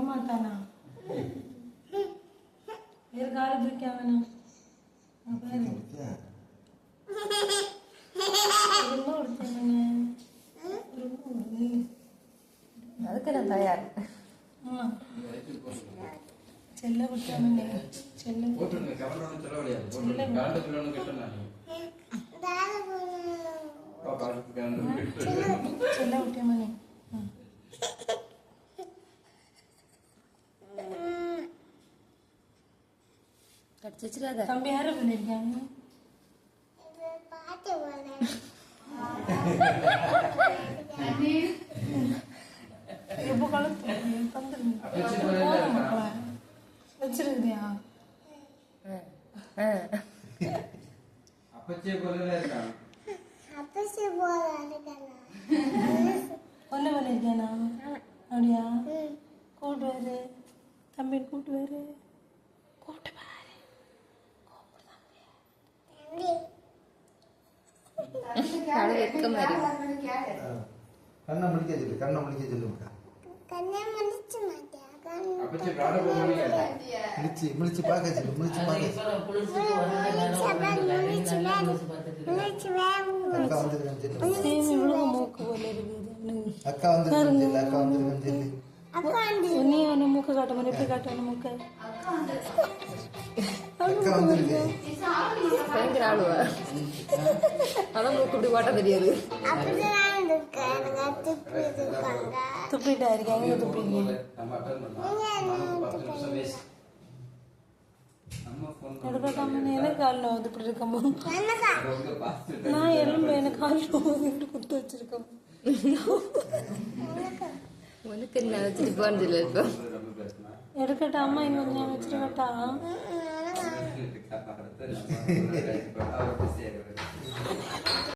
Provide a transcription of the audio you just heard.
மாட்டானா வேறு கால தூக்காமனா அதுக்கு நான் தயார். செல்ல விட்டாம செல்ல செல்ல விட்டாம கடிச்சு வச்சிடாத. தம்பி யாரும் பண்ணிருக்காங்க எப்போ கலந்து வச்சிருக்கியா ஒன்ன பண்ணிருக்கேனா அப்படியா கூட்டுவாரு தம்பி கூட்டுவாரு கண்ணை முடிக்க சொல்லு கண்ணை முடிக்க சொல்லுங்க முடிச்சு முடிச்சு பார்க்க சொல்லு முடிச்சு பார்க்க அக்கா வந்து அக்கா வந்து நீ அவனை மூக்க காட்ட மாதிரி எப்படி காட்டணும் மூக்க அக்கா வந்துருக்கு பயங்கர ஆளுவா. அதான் மூக்கு இப்படி ஓட்ட தெரியாது. துப்பிட்டா இருக்கா எங்க துப்பிங்க எனக்கு கால் நோவுது இப்படி இருக்கமோ நான் எலும்பு எனக்கு கால் நோவுது இப்படி குத்து வச்சிருக்கோம் உனக்கு என்ன வச்சுட்டு போனதில்லை இப்போ. எடுக்கட்டா அம்மா இன்னும் கொஞ்சம் வச்சிருக்கட்டா